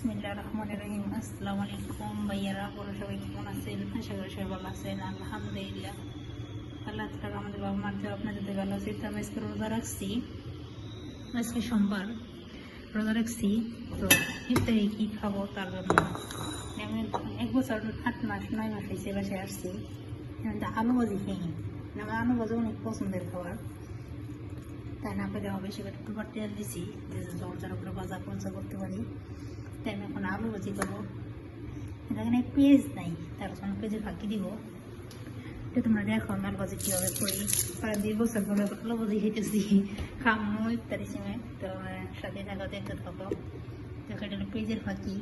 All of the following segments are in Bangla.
বিসমিল্লাহির রহমানির রহিম। আসসালামু আলাইকুম ভাইয়ারা, আপনারা সবাই কেমন আছেন? আশা করি সবাই ভালো আছেন। আলহামদুলিল্লাহ, আল্লাহ তাআলা আমাদের বাবা মার দোয়া আপনাদের ভালো আছে। তো আমি আজকে রোজা রাখছি, আজকে সোমবার রোজা রাখছি। তো ইফতারে কী খাবো তার জন্য আমি 1 বছর 8 মাস 9 মাস হয়েছে বাসায় আসছি। আমি তো আলু ভাজি খাই, আমার আলু ভাজি অনেক পছন্দের খাবার। তাই না পেলে হবে সেটা একটু তেল দিছি যে জর্জার উপরে ভাজা পঞ্চা করতে পারি। তাই আমি এখন আলু ভাজি করবো। এখানে পেঁয়াজ নাই, তার জন্য পেঁয়াজের ফাঁকি দিব। তো তোমরা দেখো আমি আলু ভাজি কীভাবে করি। প্রায় 2 বছর ধরে আলু ভাজি খেতেছি, খামো ইত্যাদি সময়। তো সাথে থাকো, দেখতে থাকো। তো এটা পেঁয়াজের ফাঁকি,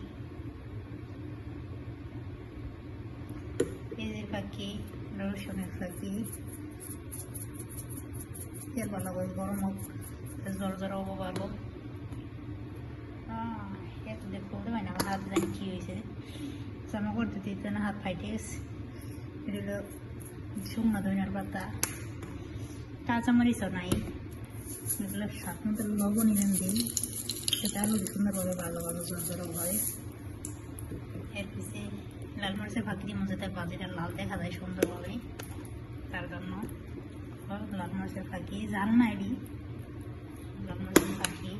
রসুনের ফাঁকি। তেল ভালো করে গরম হোক, জল জল হবো ভালো। এত দেখতে পাই না, আমার হাত জানি কী হয়েছে। জামা করতে দিতে না, হাত ফাইটে গেছে। এটা হলো শুকনো ধনিয়ার পাতা, কাঁচামরিচও নাই। এগুলো স্বাদ মতো লবণ এনে দিই, সেটা আলু সুন্দরভাবে ভালো ভালো জল জল হয়। এর পিছিয়ে লাল মরিচের ফাঁকি দিয়ে মধ্যে বাজিটা লাল দেখা যায় সুন্দরভাবে, তার জন্য লাল মরিচের ফাঁকি। জাল না এটি লাল মরিচের ফাঁকি।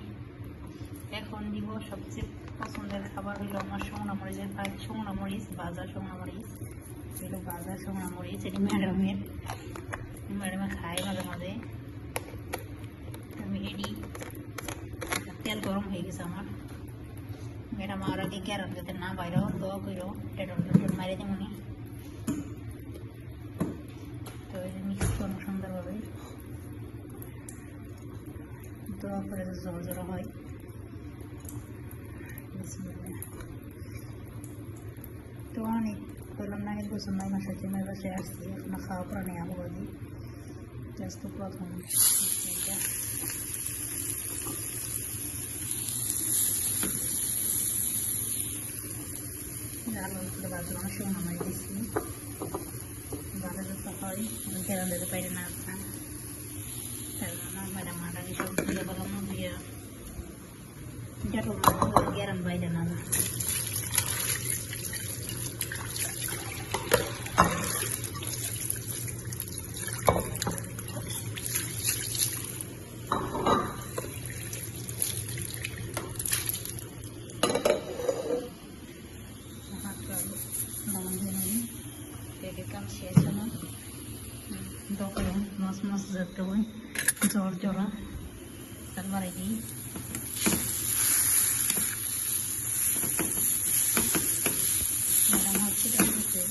এখন দিব সবচেয়ে পছন্দের খাবার হলো আমার শুকনো মরিচের ফাঁকি, শুকনো মরিচ, ভাজা শুকনো মরিচ। এগুলো ভাজা শুকনো মরিচ, এটি ম্যাডামে খায় মাঝে মাঝে। আমি এটি তেল গরম হয়ে গেছে আমার। ম্যাডাম আর আগে গ্যারান যাতে না বাইরেও দোয়া করো, টেটন মারে তেমনি। তো মিক্স করবো সুন্দরভাবে, দোয়া করে জল জল হয়। তো অনেক বললাম না, 1 বছর 9 মাস হচ্ছে মেয়ের বাসায় আসছি, এখনো খাওয়া পড়া নেই আলু ভাজি। জাস্ট প্রথম আলু করে বাজলাম, শুকনো মাছ দিচ্ছি। ভালো যত হয় কেরান দিতে পারি না আপনার, তার জন্য ম্যাডাম আগে সব দিয়ে বললাম দিয়ে গ্যারান বাইরে না। কাম শেষ আমার, দোকানে মাছ মাছ ধরতে হয় জ্বর জড়া, তারপরে দিই ম্যাডাম হচ্ছে দেখতেছে।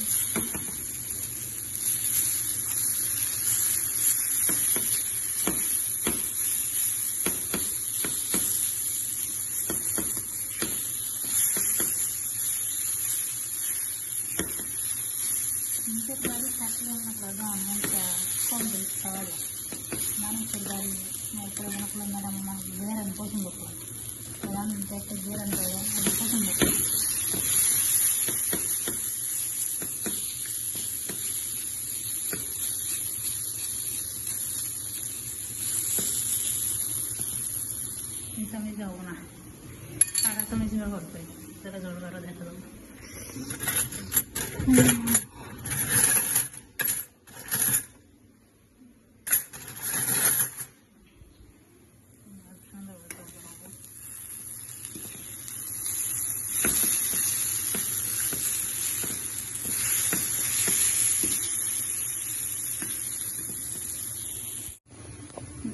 নিজের বাড়ি থাকলে মনে করো মনটা কম বেশি খাওয়া যায়। মানুষের বাড়ি মনে করে ম্যাডাম আমার বেড়ান পছন্দ করে, আমি একটা বেড়ান করলাম আমি পছন্দ করি। কিন্তু আমি যাবো না, তারা তো আমি যেভাবে করবে তারা জোর জোর দেখা যাবো।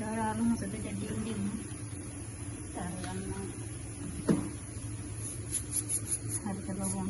যারা আলু মতো দিতে ডিম ডিম তার রান্না, হালকা লবণ,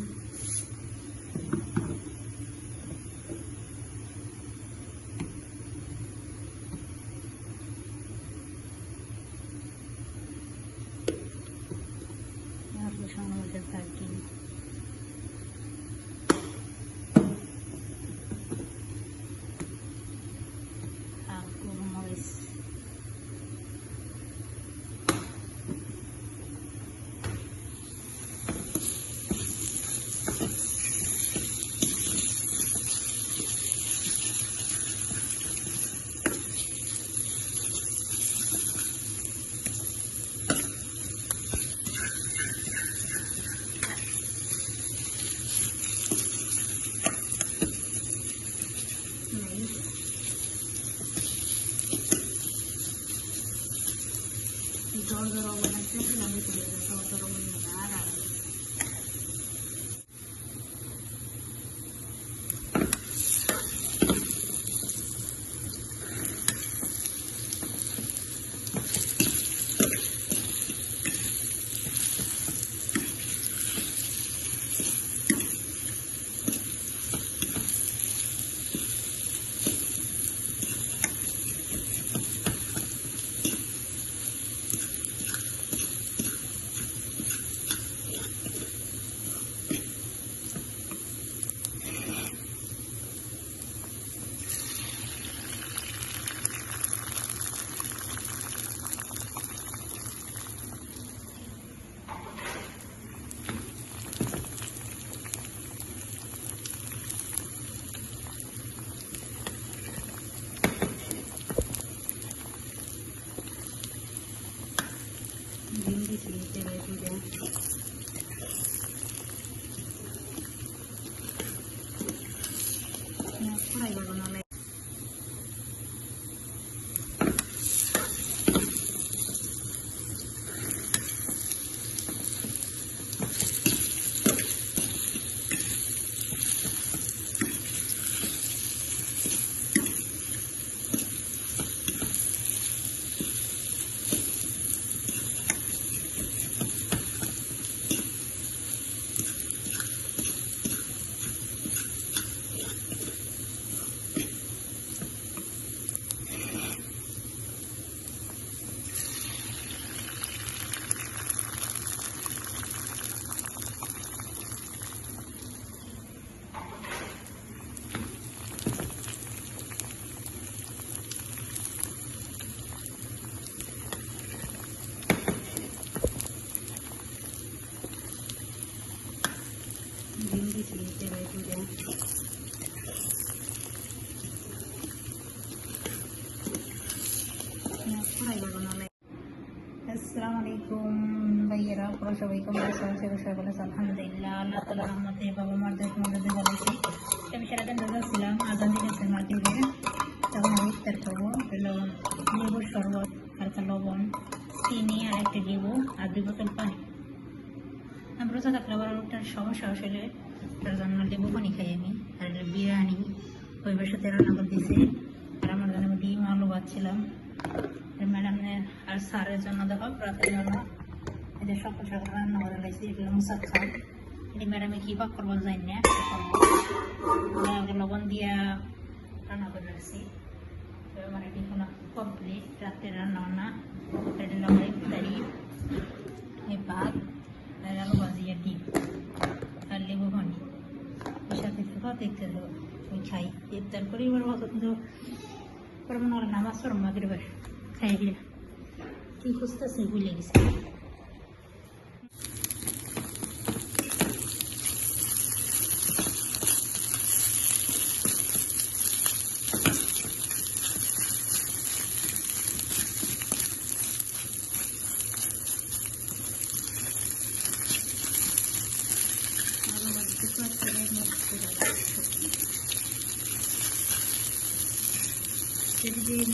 আসসালামু আলাইকুম ভাইয়েরা, আপনারা সবাই কেমন আছেন? সবাই ভালো আছেন আলহামদুলিল্লাহ। আল্লাহ তাআলার রহমতে বাবা মার দোয়ায় তোমাদের ভালো আছি। আমি সারাদিন রোজা ছিলাম, আজান দিয়েছে মাগরিবে, তখন আমি ইফতার করবো। লেবুর শরবত, হালকা লবণ, চিনি আর একটা লেবু আর 2 বোতল পানি। আমি রোজা থাকলে আবার ওটার সমস্যা আসলে, তার জন্য লেবু পানি খাই আমি। আর বিরিয়ানি ওই বাসাতে রান্না করে দিয়েছি, আর আমার জন্য ডিম আলু ভাজছিলাম। ম্যাডামের আর স্যারের জন্য দেখো রাতের জন্য এদের সকাল সকাল রান্না করে লাগছে। এগুলো মুসাক্ষা এটি ম্যাডামে কী পাক করবো জানি না, লবণ দিয়া রান্না করে রাখছি। আমার এটি কোনো কমপ্লিট রাতের রান্না বান্না। এটা আমার ইফতারি, এই ভাত আর আলু ভাজি আর ডিম আর লেবু পানি। ওর সাথে দেখতে দেবো ওই খাই ইফতার করি। এবার পরে মনে হয় নামাজ পড়ো মাগরিবের খাই গিয়ে কি খুঁজতেছে ভুলে গেছে।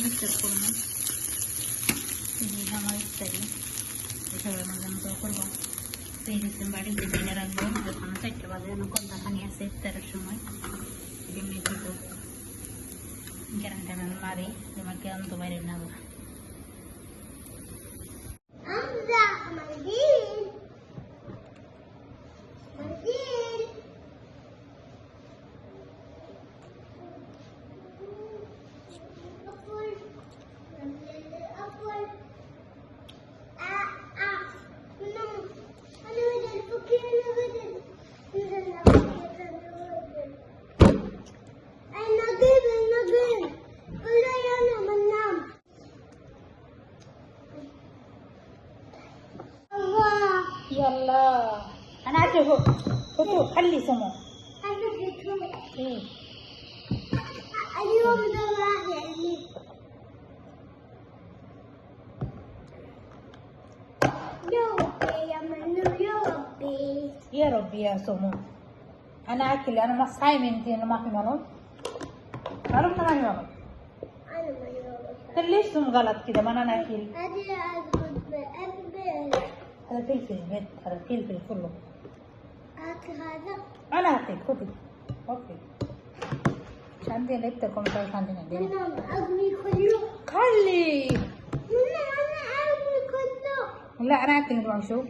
মিক্সার করবো আমার ইত্যাদি সবাই মজা মতো করবো। সেই দিচ্ছেন বাড়িতে কিনে রাখবো, যখন 4টা বাজে কলটা খানি আছে ইফতারের সময়। এমনি দুটো গ্যারান ট্যারান মারি, তোমার কেমন তো বাইরে না يلا انا عارفه هو خلي سمو ايه اليوم ده يعني يا ربي يا سمو انا اكل انا ما صايم انت انا ما في مرض عرفت ما في مرض انا ما ليش تم غلط كده ما انا اكل هذا فلفل مد، هذا فلفل كله. هذا أنا أعطيك، خذي. أوكي. شاندي ليبتكم تعرف شاندي ندي. أنا أبني كله. خلي. أنا أبني كله. لا أنا أعطيك نروح نشوف.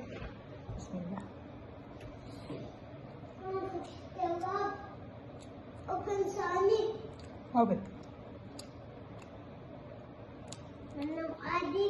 بسم الله. Open Sonic. أوكي. أنا أدي.